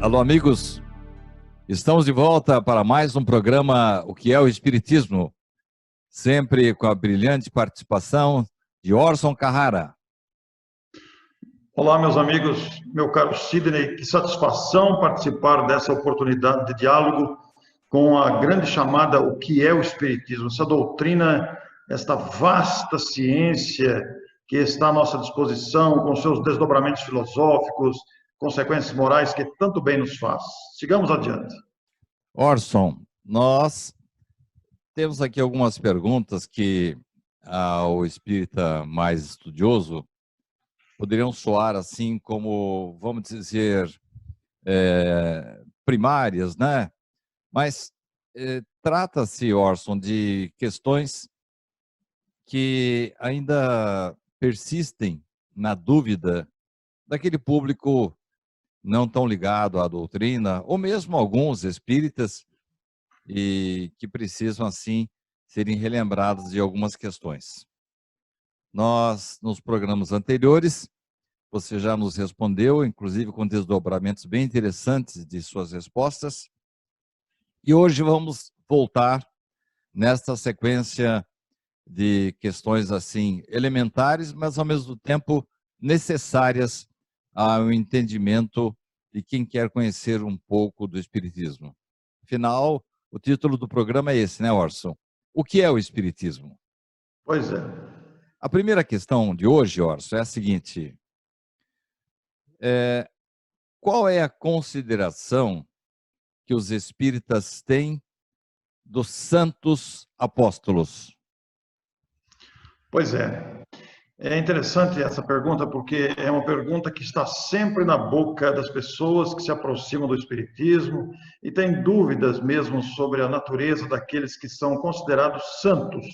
Alô, amigos, estamos de volta para mais um programa O que é o Espiritismo, sempre com a brilhante participação de Orson Carrara. Olá, meus amigos, meu caro Sidney, que satisfação participar dessa oportunidade de diálogo com a grande chamada O que é o Espiritismo, essa doutrina, esta vasta ciência que está à nossa disposição, com seus desdobramentos filosóficos, consequências morais que tanto bem nos faz. Sigamos adiante. Orson, nós temos aqui algumas perguntas que ao espírita mais estudioso poderiam soar assim como, vamos dizer, primárias, né? Mas trata-se, Orson, de questões que ainda persistem na dúvida daquele público não tão ligado à doutrina, ou mesmo alguns espíritas, e que precisam, assim, serem relembrados de algumas questões. Nós, nos programas anteriores, você já nos respondeu, inclusive com desdobramentos bem interessantes de suas respostas, e hoje vamos voltar nesta sequência de questões assim elementares, mas ao mesmo tempo necessárias ao entendimento de quem quer conhecer um pouco do Espiritismo. Afinal, o título do programa é esse, né, Orson? O que é o Espiritismo? Pois é. A primeira questão de hoje, Orson, é a seguinte: qual é a consideração que os espíritas têm dos santos apóstolos? Pois é. É interessante essa pergunta, porque é uma pergunta que está sempre na boca das pessoas que se aproximam do Espiritismo e têm dúvidas mesmo sobre a natureza daqueles que são considerados santos,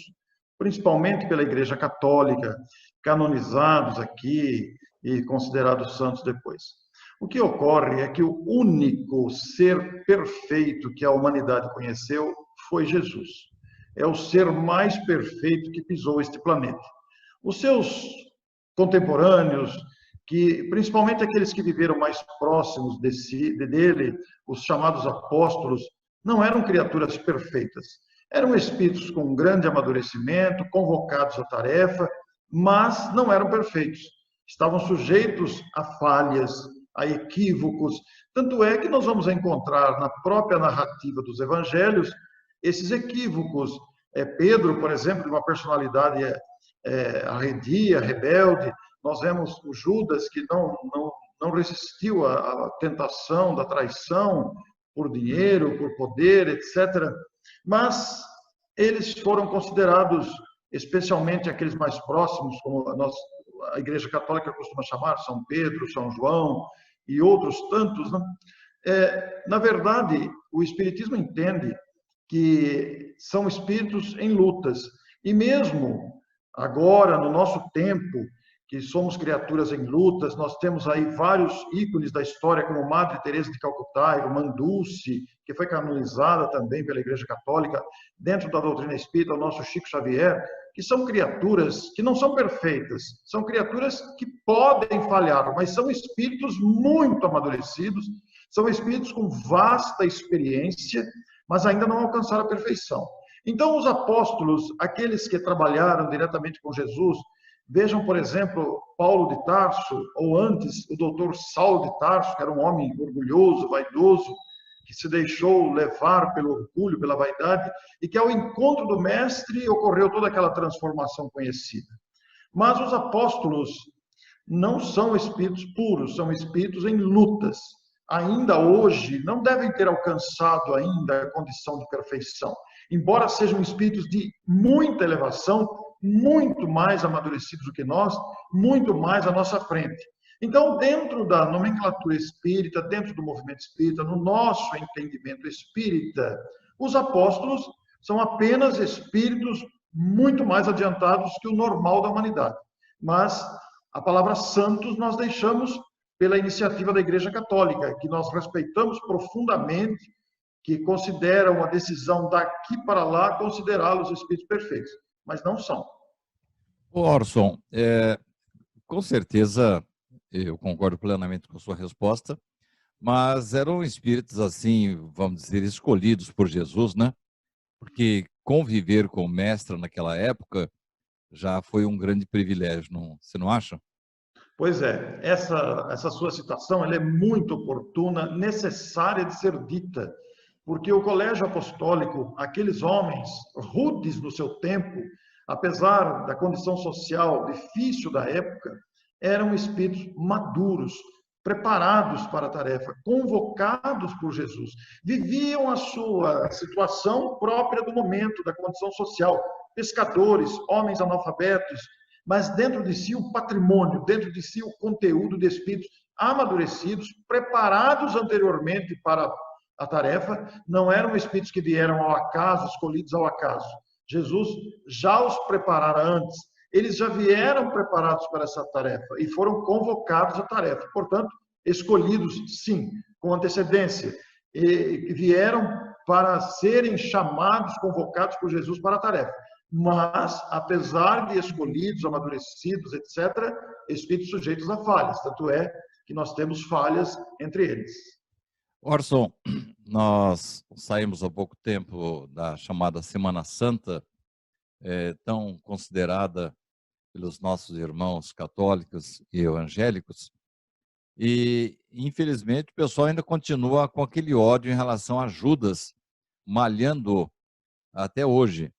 principalmente pela Igreja Católica, canonizados aqui e considerados santos depois. O que ocorre é que o único ser perfeito que a humanidade conheceu foi Jesus. É o ser mais perfeito que pisou este planeta. Os seus contemporâneos, que principalmente aqueles que viveram mais próximos dele, os chamados apóstolos, não eram criaturas perfeitas. Eram espíritos com um grande amadurecimento, convocados à tarefa, mas não eram perfeitos. Estavam sujeitos a falhas, a equívocos. Tanto é que nós vamos encontrar na própria narrativa dos evangelhos esses equívocos. Pedro, por exemplo, de uma personalidade arredia, rebelde. Nós vemos o Judas que não resistiu à tentação da traição por dinheiro, por poder, etc. Mas eles foram considerados, especialmente aqueles mais próximos, como a Igreja Católica costuma chamar, São Pedro, São João e outros tantos, né? Na verdade, o Espiritismo entende que são espíritos em lutas. E mesmo agora, no nosso tempo, que somos criaturas em lutas, nós temos aí vários ícones da história, como Madre Teresa de Calcutá, Irmã Dulce, que foi canonizada também pela Igreja Católica, dentro da doutrina espírita, o nosso Chico Xavier, que são criaturas que não são perfeitas, são criaturas que podem falhar, mas são espíritos muito amadurecidos, são espíritos com vasta experiência, mas ainda não alcançaram a perfeição. Então, os apóstolos, aqueles que trabalharam diretamente com Jesus, vejam, por exemplo, Paulo de Tarso, ou antes o doutor Saulo de Tarso, que era um homem orgulhoso, vaidoso, que se deixou levar pelo orgulho, pela vaidade, e que ao encontro do mestre ocorreu toda aquela transformação conhecida. Mas os apóstolos não são espíritos puros, são espíritos em lutas. Ainda hoje não devem ter alcançado ainda a condição de perfeição, embora sejam espíritos de muita elevação, muito mais amadurecidos do que nós, muito mais à nossa frente. Então, dentro da nomenclatura espírita, dentro do movimento espírita, no nosso entendimento espírita, os apóstolos são apenas espíritos muito mais adiantados que o normal da humanidade. Mas a palavra santos nós deixamos pela iniciativa da Igreja Católica, que nós respeitamos profundamente, que considera uma decisão daqui para lá considerá-los espíritos perfeitos, mas não são. Orson, com certeza eu concordo plenamente com a sua resposta, mas eram espíritos assim, vamos dizer, escolhidos por Jesus, né? Porque conviver com o mestre naquela época já foi um grande privilégio, não, você não acha? Pois é, essa sua citação ela é muito oportuna, necessária de ser dita, porque o colégio apostólico, aqueles homens rudes no seu tempo, apesar da condição social difícil da época, eram espíritos maduros, preparados para a tarefa, convocados por Jesus, viviam a sua situação própria do momento, da condição social, pescadores, homens analfabetos, mas dentro de si o patrimônio, dentro de si o conteúdo de espíritos amadurecidos, preparados anteriormente para a tarefa, não eram espíritos que vieram ao acaso, escolhidos ao acaso. Jesus já os preparara antes, eles já vieram preparados para essa tarefa e foram convocados à tarefa, portanto, escolhidos, sim, com antecedência, e vieram para serem chamados, convocados por Jesus para a tarefa. Mas, apesar de escolhidos, amadurecidos, etc., espíritos sujeitos a falhas, tanto é que nós temos falhas entre eles. Orson, nós saímos há pouco tempo da chamada Semana Santa, tão considerada pelos nossos irmãos católicos e evangélicos, e infelizmente o pessoal ainda continua com aquele ódio em relação a Judas, malhando até hoje.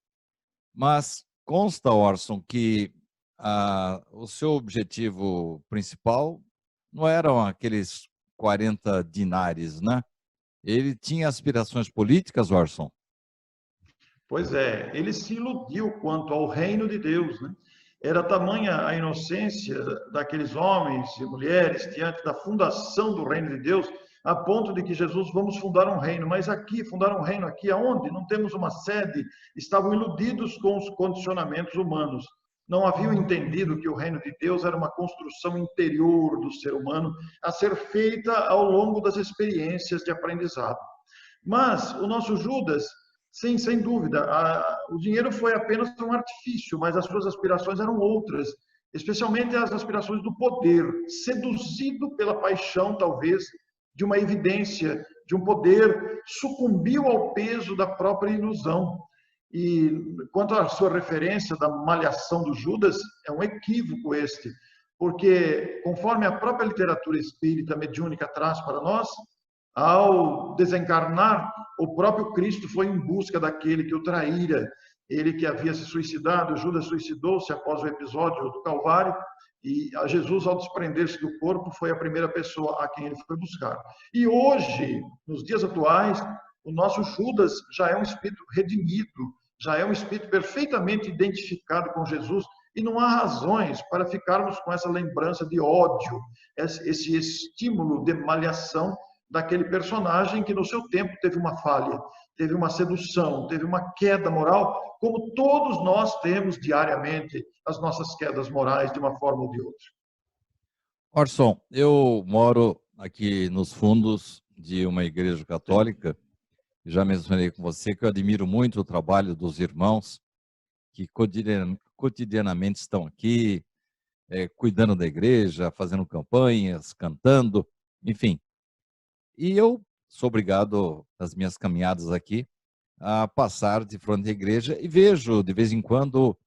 Mas consta, Orson, que o seu objetivo principal não eram aqueles 40 dinares, né? Ele tinha aspirações políticas, Orson? Pois é, ele se iludiu quanto ao reino de Deus, né? Era tamanha a inocência daqueles homens e mulheres diante da fundação do reino de Deus, a ponto de que Jesus, vamos fundar um reino, mas aqui, fundar um reino aqui aonde? Não temos uma sede. Estavam iludidos com os condicionamentos humanos. Não haviam entendido que o reino de Deus era uma construção interior do ser humano a ser feita ao longo das experiências de aprendizado. Mas o nosso Judas, sim, sem dúvida, o dinheiro foi apenas um artifício, mas as suas aspirações eram outras, especialmente as aspirações do poder, seduzido pela paixão, talvez, de uma evidência, de um poder, sucumbiu ao peso da própria ilusão. E quanto à sua referência da malhação do Judas, é um equívoco este, porque, conforme a própria literatura espírita mediúnica traz para nós, ao desencarnar, o próprio Cristo foi em busca daquele que o traíra, ele que havia se suicidado. Judas suicidou-se após o episódio do Calvário, e a Jesus, ao desprender-se do corpo, foi a primeira pessoa a quem ele foi buscar. E hoje, nos dias atuais, o nosso Judas já é um espírito redimido, já é um espírito perfeitamente identificado com Jesus, e não há razões para ficarmos com essa lembrança de ódio, esse estímulo de malhação daquele personagem que no seu tempo teve uma falha, teve uma sedução, teve uma queda moral, como todos nós temos diariamente as nossas quedas morais de uma forma ou de outra. Orson, eu moro aqui nos fundos de uma igreja católica. Já mencionei com você que eu admiro muito o trabalho dos irmãos que cotidianamente estão aqui, cuidando da igreja, fazendo campanhas, cantando, enfim. E eu sou obrigado, nas minhas caminhadas aqui, a passar de frente à igreja e vejo, de vez em quando,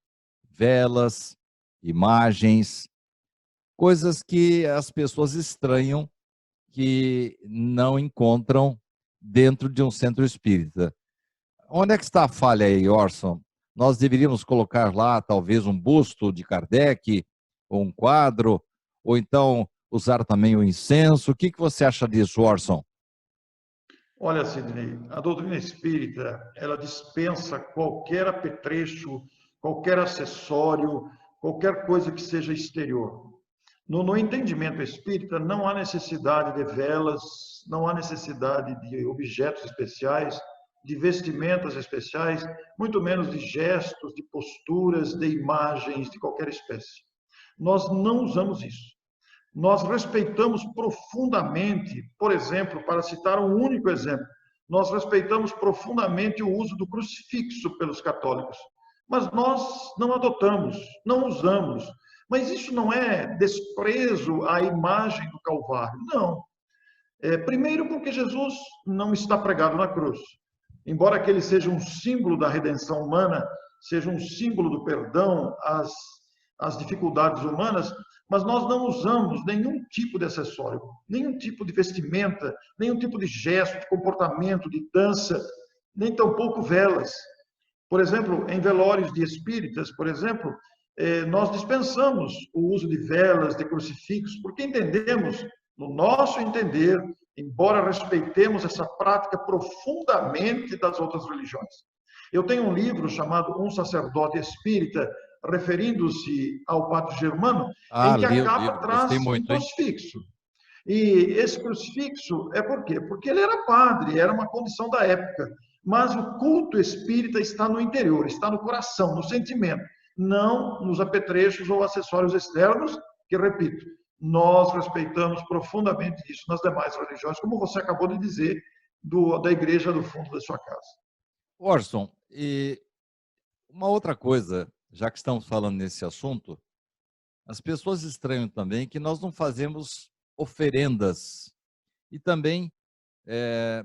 velas, imagens, coisas que as pessoas estranham, que não encontram dentro de um centro espírita. Onde é que está a falha aí, Orson? Nós deveríamos colocar lá, talvez, um busto de Kardec, ou um quadro, ou então usar também o incenso. O que você acha disso, Orson? Olha, Sidney, a doutrina espírita, ela dispensa qualquer apetrecho, qualquer acessório, qualquer coisa que seja exterior. No entendimento espírita, não há necessidade de velas, não há necessidade de objetos especiais, de vestimentas especiais, muito menos de gestos, de posturas, de imagens de qualquer espécie. Nós não usamos isso. Nós respeitamos profundamente, por exemplo, para citar um único exemplo, nós respeitamos profundamente o uso do crucifixo pelos católicos, mas nós não adotamos, não usamos. Mas isso não é desprezo à imagem do Calvário, não. Primeiro, porque Jesus não está pregado na cruz. Embora aquele seja um símbolo da redenção humana, seja um símbolo do perdão às dificuldades humanas, mas nós não usamos nenhum tipo de acessório, nenhum tipo de vestimenta, nenhum tipo de gesto, de comportamento, de dança, nem tampouco velas. Por exemplo, em velórios de espíritas, por exemplo, nós dispensamos o uso de velas, de crucifixos, porque entendemos, no nosso entender, embora respeitemos essa prática profundamente das outras religiões. Eu tenho um livro chamado Um Sacerdote Espírita, referindo-se ao Padre Germano, em que Li a o capa livro, gostei traz um muito, hein? crucifixo. E esse crucifixo é por quê? Porque ele era padre, era uma condição da época. Mas o culto espírita está no interior, está no coração, no sentimento, não nos apetrechos ou acessórios externos, que, repito, nós respeitamos profundamente isso nas demais religiões, como você acabou de dizer, da igreja do fundo da sua casa. Orson, e uma outra coisa, já que estamos falando nesse assunto, as pessoas estranham também que nós não fazemos oferendas e também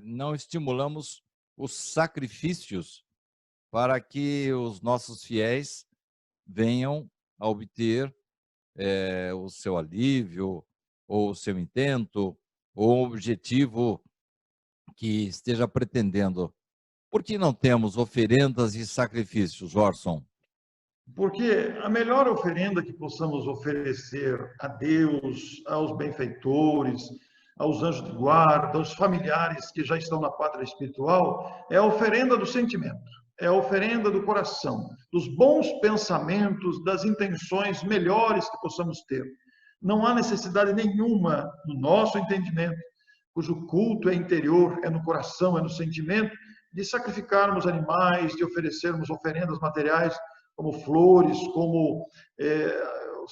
não estimulamos os sacrifícios para que os nossos fiéis venham a obter o seu alívio, ou o seu intento, ou o objetivo que esteja pretendendo. Por que não temos oferendas e sacrifícios, Orson? Porque a melhor oferenda que possamos oferecer a Deus, aos benfeitores, aos anjos de guarda, aos familiares que já estão na pátria espiritual, é a oferenda do sentimento, é a oferenda do coração, dos bons pensamentos, das intenções melhores que possamos ter. Não há necessidade nenhuma, no nosso entendimento, cujo culto é interior, é no coração, é no sentimento, de sacrificarmos animais, de oferecermos oferendas materiais, como flores, como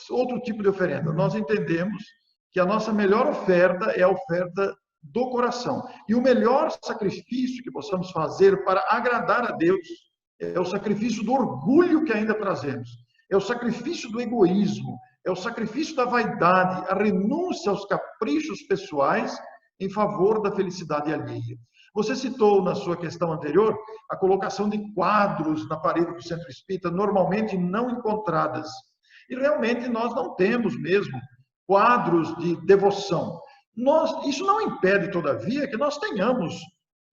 outro tipo de oferenda. Nós entendemos que a nossa melhor oferta é a oferta do coração. E o melhor sacrifício que possamos fazer para agradar a Deus é o sacrifício do orgulho que ainda trazemos, é o sacrifício do egoísmo, é o sacrifício da vaidade, a renúncia aos caprichos pessoais em favor da felicidade alheia. Você citou na sua questão anterior a colocação de quadros na parede do centro espírita, normalmente não encontradas. E realmente nós não temos mesmo quadros de devoção. Isso não impede, todavia, que nós tenhamos,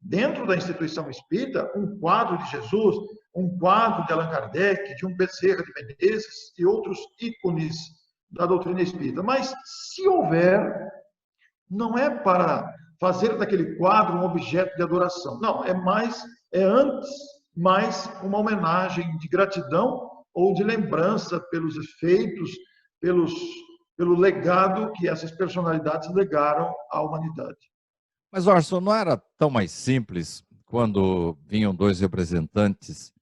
dentro da instituição espírita, um quadro de Jesus, um quadro de Allan Kardec, de um Bezerra de Menezes e outros ícones da doutrina espírita. Mas, se houver, não é para fazer daquele quadro um objeto de adoração. Não, é antes mais uma homenagem de gratidão ou de lembrança pelos efeitos, pelo legado que essas personalidades legaram à humanidade. Mas, Orson, não era tão mais simples quando vinham dois representantes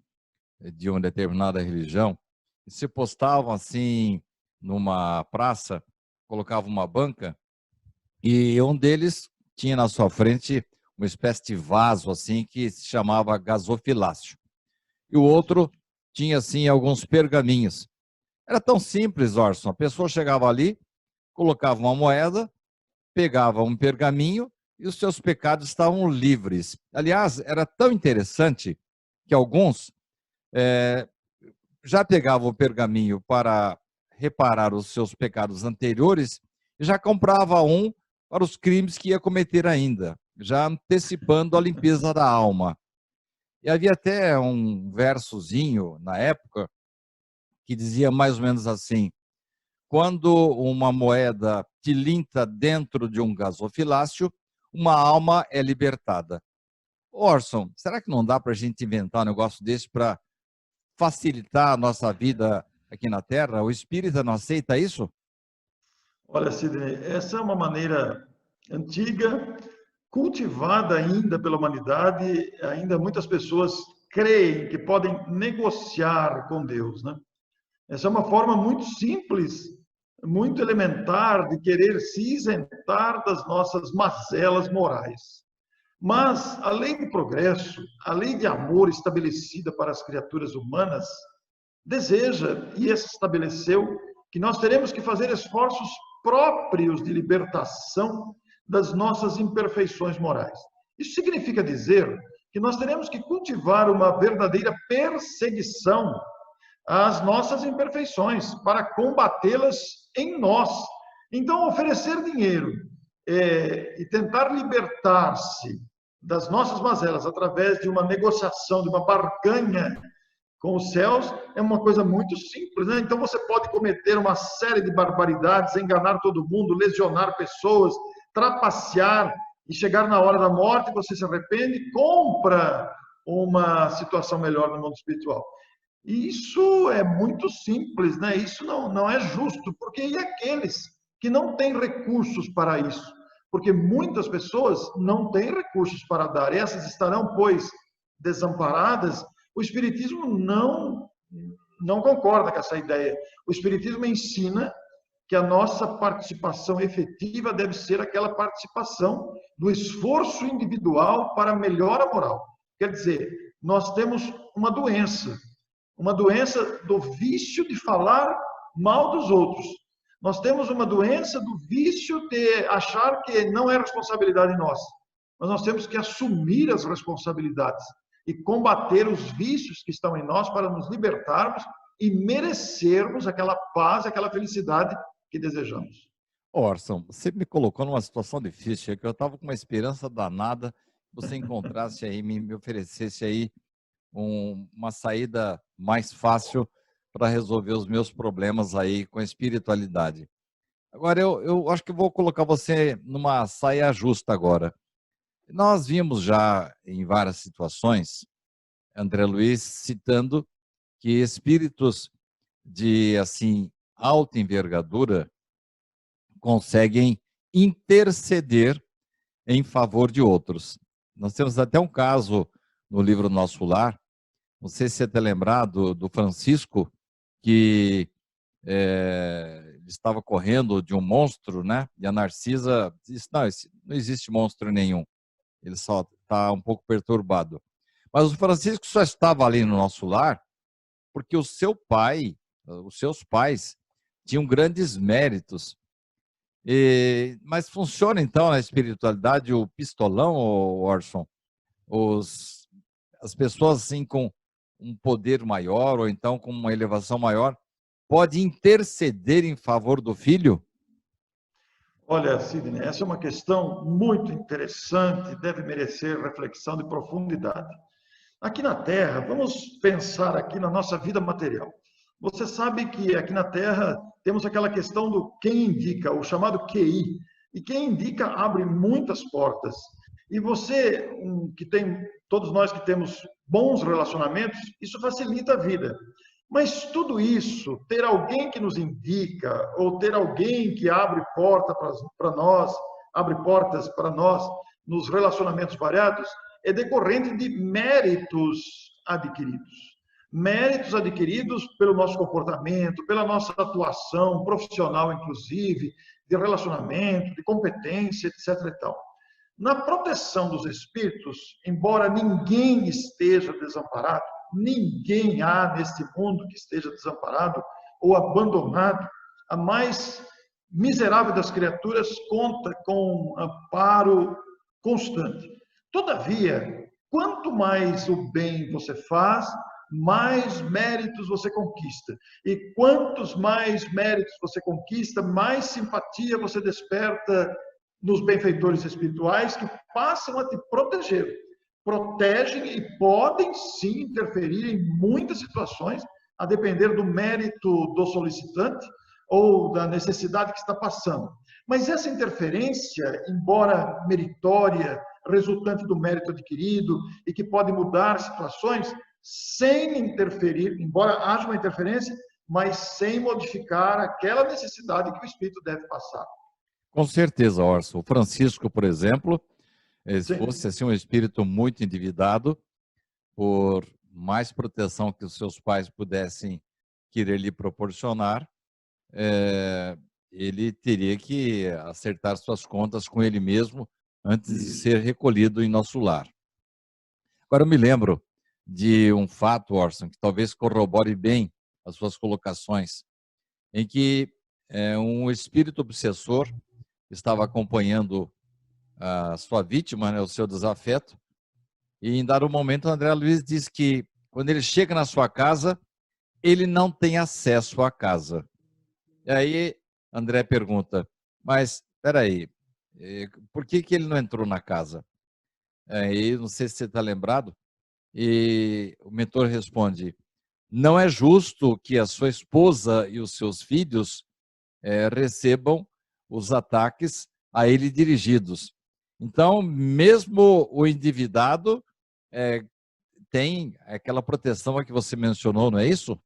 de uma determinada religião e se postavam assim numa praça, colocavam uma banca e um deles tinha na sua frente uma espécie de vaso assim que se chamava gasofilácio. E o outro tinha assim alguns pergaminhos. Era tão simples, Orson. A pessoa chegava ali, colocava uma moeda, pegava um pergaminho e os seus pecados estavam livres. Aliás, era tão interessante que alguns já pegavam o pergaminho para reparar os seus pecados anteriores e já comprava um para os crimes que ia cometer ainda, já antecipando a limpeza da alma. E havia até um versozinho na época que dizia mais ou menos assim: quando uma moeda tilinta dentro de um gasofilácio, uma alma é libertada. Orson, será que não dá para a gente inventar um negócio desse para facilitar a nossa vida aqui na Terra? O espírita não aceita isso? Olha, Sidney, essa é uma maneira antiga, cultivada ainda pela humanidade, ainda muitas pessoas creem que podem negociar com Deus, né? Essa é uma forma muito simples, muito elementar de querer se isentar das nossas mazelas morais. Mas a lei do progresso, a lei de amor estabelecida para as criaturas humanas, deseja e estabeleceu que nós teremos que fazer esforços próprios de libertação das nossas imperfeições morais. Isso significa dizer que nós teremos que cultivar uma verdadeira perseguição às nossas imperfeições para combatê-las em nós. Então, oferecer dinheiro e tentar libertar-se das nossas mazelas através de uma negociação, de uma barganha com os céus, é uma coisa muito simples, né? Então você pode cometer uma série de barbaridades, enganar todo mundo, lesionar pessoas, trapacear e chegar na hora da morte, você se arrepende e compra uma situação melhor no mundo espiritual. E isso é muito simples, né? Isso não é justo, porque e aqueles que não têm recursos para isso? Porque muitas pessoas não têm recursos para dar, essas estarão, pois, desamparadas. O Espiritismo não concorda com essa ideia. O Espiritismo ensina que a nossa participação efetiva deve ser aquela participação do esforço individual para a melhora moral. Quer dizer, nós temos uma doença do vício de falar mal dos outros. Nós temos uma doença do vício de achar que não é responsabilidade nossa. Mas nós temos que assumir as responsabilidades e combater os vícios que estão em nós para nos libertarmos e merecermos aquela paz, aquela felicidade que desejamos. Orson, você me colocou numa situação difícil, que eu estava com uma esperança danada que você encontrasse aí, me oferecesse aí uma saída mais fácil para resolver os meus problemas aí com a espiritualidade. Agora, eu acho que vou colocar você numa saia justa agora. Nós vimos já em várias situações, André Luiz citando que espíritos de, assim, alta envergadura conseguem interceder em favor de outros. Nós temos até um caso no livro Nosso Lar, não sei se você está lembrado do Francisco, que ele estava correndo de um monstro, né? E a Narcisa disse, não existe monstro nenhum, ele só está um pouco perturbado. Mas o Francisco só estava ali no Nosso Lar porque o seu pai, os seus pais, tinham grandes méritos. Mas funciona então na espiritualidade o pistolão, Orson? As pessoas assim com um poder maior ou então com uma elevação maior pode interceder em favor do filho? Olha, Sidney, essa é uma questão muito interessante, deve merecer reflexão de profundidade. Aqui na Terra, vamos pensar aqui na nossa vida material. Você sabe que aqui na Terra temos aquela questão do quem indica, o chamado QI. E quem indica abre muitas portas. E você, todos nós que temos bons relacionamentos, isso facilita a vida. Mas tudo isso, ter alguém que nos indica, ou ter alguém que abre porta para nós, abre portas para nós nos relacionamentos variados, é decorrente de méritos adquiridos. Méritos adquiridos pelo nosso comportamento, pela nossa atuação profissional, inclusive, de relacionamento, de competência, etc. e tal. Na proteção dos espíritos, embora ninguém esteja desamparado, ninguém há neste mundo que esteja desamparado ou abandonado, a mais miserável das criaturas conta com um amparo constante. Todavia, quanto mais o bem você faz, mais méritos você conquista. E quantos mais méritos você conquista, mais simpatia você desperta nos benfeitores espirituais que passam a te proteger. Protegem e podem sim interferir em muitas situações, a depender do mérito do solicitante ou da necessidade que está passando. Mas essa interferência, embora meritória, resultante do mérito adquirido e que pode mudar situações, sem interferir, embora haja uma interferência, mas sem modificar aquela necessidade que o espírito deve passar. Com certeza, Orson. O Francisco, por exemplo, se Sim. fosse assim, um espírito muito endividado, por mais proteção que os seus pais pudessem querer lhe proporcionar, ele teria que acertar suas contas com ele mesmo antes de ser recolhido em nosso lar. Agora, eu me lembro de um fato, Orson, que talvez corrobore bem as suas colocações, em que um espírito obsessor estava acompanhando a sua vítima, né, o seu desafeto. E em dado momento, o André Luiz diz que quando ele chega na sua casa, ele não tem acesso à casa. E aí, André pergunta, mas espera aí, por que ele não entrou na casa? Aí, não sei se você está lembrado, e o mentor responde, não é justo que a sua esposa e os seus filhos recebam os ataques a ele dirigidos. Então, mesmo o endividado tem aquela proteção a que você mencionou, não é isso?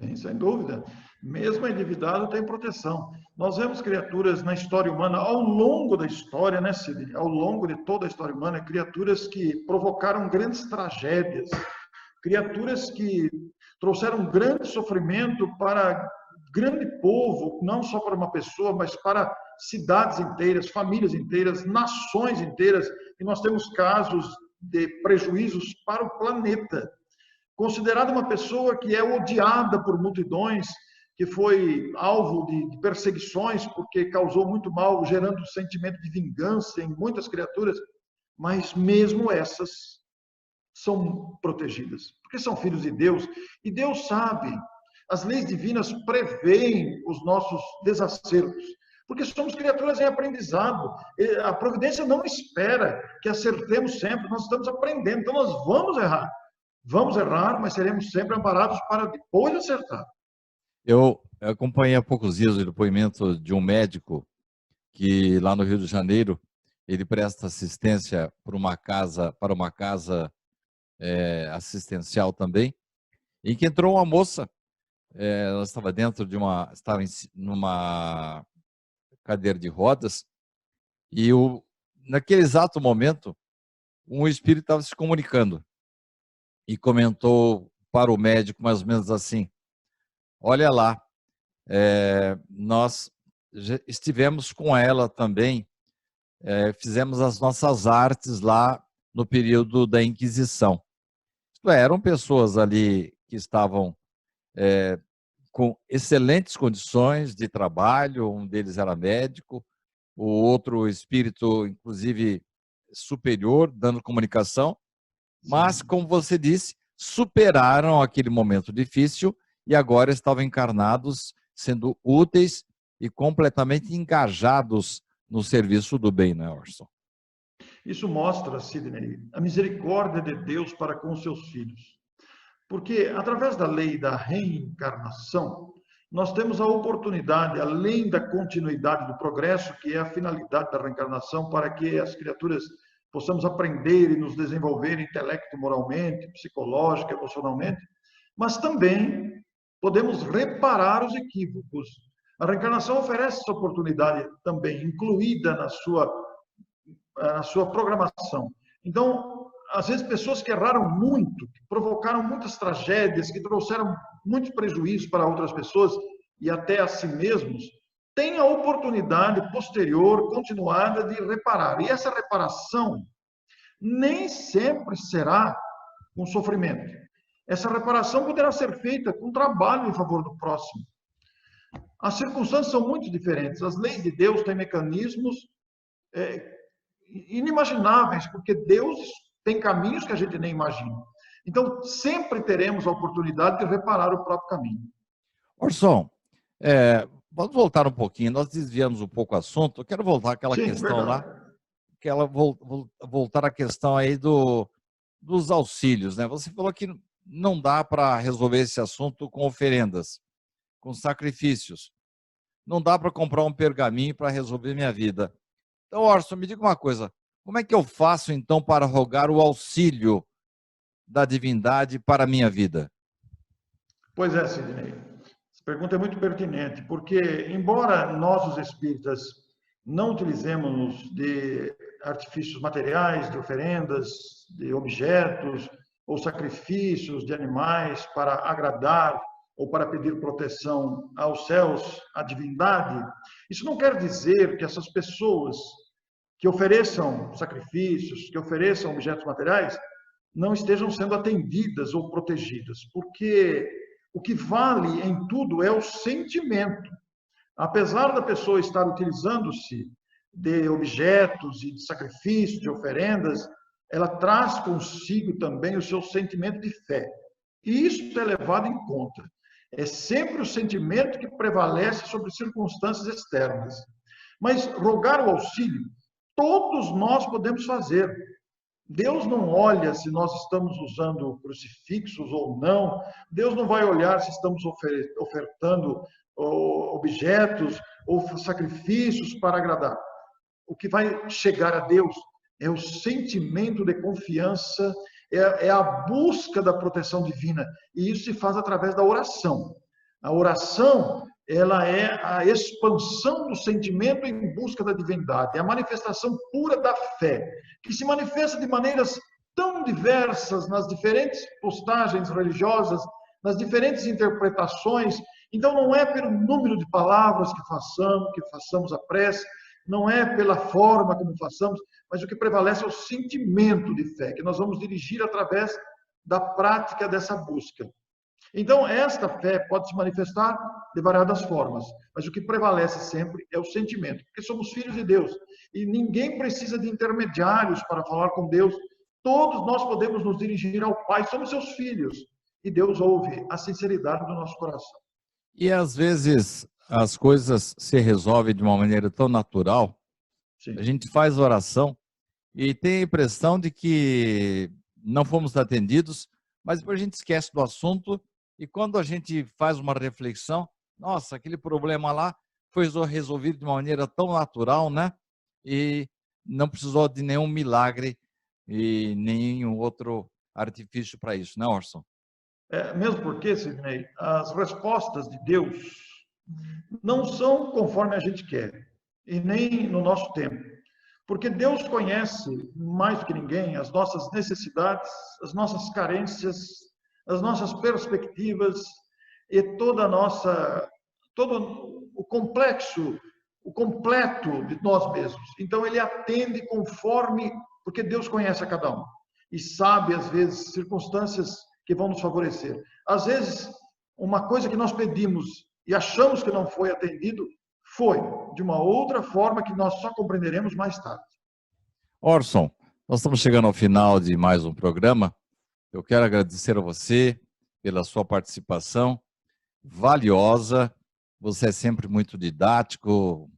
Sim, sem dúvida. Mesmo endividado tem proteção. Nós vemos criaturas na história humana, ao longo da história, né, Sidney? Ao longo de toda a história humana, criaturas que provocaram grandes tragédias, criaturas que trouxeram grande sofrimento para grande povo, não só para uma pessoa, mas para cidades inteiras, famílias inteiras, nações inteiras. E nós temos casos de prejuízos para o planeta. Considerada uma pessoa que é odiada por multidões, que foi alvo de perseguições porque causou muito mal, gerando um sentimento de vingança em muitas criaturas, mas mesmo essas são protegidas, porque são filhos de Deus, e Deus sabe, as leis divinas preveem os nossos desacertos, porque somos criaturas em aprendizado, a providência não espera que acertemos sempre, nós estamos aprendendo, então nós vamos errar, mas seremos sempre amparados para depois acertar. Eu acompanhei há poucos dias o depoimento de um médico que lá no Rio de Janeiro ele presta assistência para uma casa assistencial também, em que entrou uma moça, ela estava dentro de numa cadeira de rodas e naquele exato momento um espírito estava se comunicando e comentou para o médico mais ou menos assim: olha lá, nós estivemos com ela também, fizemos as nossas artes lá no período da Inquisição. Isto eram pessoas ali que estavam com excelentes condições de trabalho, um deles era médico, o outro espírito, inclusive, superior, dando comunicação, mas, como você disse, superaram aquele momento difícil e agora estavam encarnados, sendo úteis e completamente engajados no serviço do bem, né, Orson? Isso mostra, Sidney, a misericórdia de Deus para com os seus filhos. Porque, através da lei da reencarnação, nós temos a oportunidade, além da continuidade do progresso, que é a finalidade da reencarnação, para que as criaturas possamos aprender e nos desenvolver intelecto, moralmente, psicológica, emocionalmente, mas também podemos reparar os equívocos. A reencarnação oferece essa oportunidade também, incluída na sua programação. Então, às vezes, pessoas que erraram muito, que provocaram muitas tragédias, que trouxeram muitos prejuízos para outras pessoas e até a si mesmos, têm a oportunidade posterior, continuada, de reparar. E essa reparação nem sempre será com sofrimento. Essa reparação poderá ser feita com trabalho em favor do próximo. As circunstâncias são muito diferentes. As leis de Deus têm mecanismos inimagináveis, porque Deus tem caminhos que a gente nem imagina. Então, sempre teremos a oportunidade de reparar o próprio caminho. Orson, vamos voltar um pouquinho, nós desviamos um pouco o assunto, eu quero voltar àquela questão verdade. lá, voltar à questão aí dos auxílios, né? Você falou que não dá para resolver esse assunto com oferendas, com sacrifícios. Não dá para comprar um pergaminho para resolver minha vida. Então, Orson, me diga uma coisa, como é que eu faço então para rogar o auxílio da divindade para a minha vida? Pois é, Sidney. Essa pergunta é muito pertinente, porque embora nós, os espíritas, não utilizemos de artifícios materiais, de oferendas, de objetos ou sacrifícios de animais para agradar ou para pedir proteção aos céus, à divindade, isso não quer dizer que essas pessoas que ofereçam sacrifícios, que ofereçam objetos materiais, não estejam sendo atendidas ou protegidas, porque o que vale em tudo é o sentimento. Apesar da pessoa estar utilizando-se de objetos e de sacrifícios, de oferendas, ela traz consigo também o seu sentimento de fé. E isso é levado em conta. É sempre o sentimento que prevalece sobre circunstâncias externas. Mas rogar o auxílio, todos nós podemos fazer. Deus não olha se nós estamos usando crucifixos ou não. Deus não vai olhar se estamos ofertando objetos ou sacrifícios para agradar. O que vai chegar a Deus é o sentimento de confiança, é a busca da proteção divina. E isso se faz através da oração. A oração, ela é a expansão do sentimento em busca da divindade, é a manifestação pura da fé, que se manifesta de maneiras tão diversas nas diferentes postagens religiosas, nas diferentes interpretações. Então, não é pelo número de palavras que façamos a prece, não é pela forma como façamos, mas o que prevalece é o sentimento de fé, que nós vamos dirigir através da prática dessa busca. Então, esta fé pode se manifestar de variadas formas, mas o que prevalece sempre é o sentimento, porque somos filhos de Deus e ninguém precisa de intermediários para falar com Deus. Todos nós podemos nos dirigir ao Pai, somos seus filhos e Deus ouve a sinceridade do nosso coração. E às vezes as coisas se resolvem de uma maneira tão natural, Sim. a gente faz oração e tem a impressão de que não fomos atendidos, mas depois a gente esquece do assunto e quando a gente faz uma reflexão, nossa, aquele problema lá foi resolvido de uma maneira tão natural, né? E não precisou de nenhum milagre e nenhum outro artifício para isso, né, Orson? Mesmo porque, Sidney, as respostas de Deus não são conforme a gente quer, e nem no nosso tempo. Porque Deus conhece mais do que ninguém as nossas necessidades, as nossas carências, as nossas perspectivas e todo o complexo, o completo de nós mesmos. Então ele atende conforme, porque Deus conhece a cada um e sabe às vezes circunstâncias que vão nos favorecer. Às vezes uma coisa que nós pedimos e achamos que não foi atendido, foi de uma outra forma que nós só compreenderemos mais tarde. Orson, nós estamos chegando ao final de mais um programa. Eu quero agradecer a você pela sua participação valiosa. Você é sempre muito didático,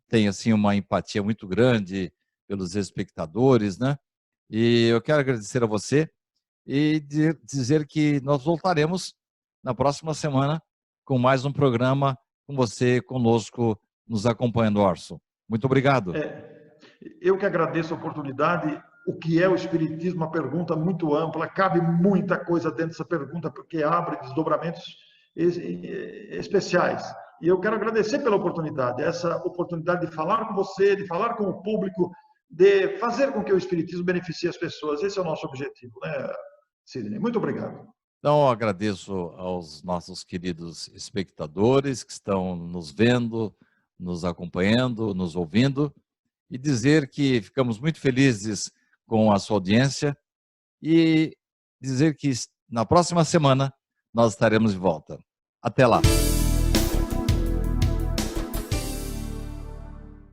tem assim uma empatia muito grande pelos espectadores, né? E eu quero agradecer a você e dizer que nós voltaremos na próxima semana com mais um programa com você conosco nos acompanhando, Orson. Muito obrigado. Eu que agradeço a oportunidade. O que é o Espiritismo? Uma pergunta muito ampla, cabe muita coisa dentro dessa pergunta, porque abre desdobramentos especiais. E eu quero agradecer pela oportunidade, essa oportunidade de falar com você, de falar com o público, de fazer com que o Espiritismo beneficie as pessoas. Esse é o nosso objetivo, né, Sidney? Muito obrigado. Então, eu agradeço aos nossos queridos espectadores que estão nos vendo, nos acompanhando, nos ouvindo, e dizer que ficamos muito felizes com a sua audiência e dizer que na próxima semana nós estaremos de volta. Até lá!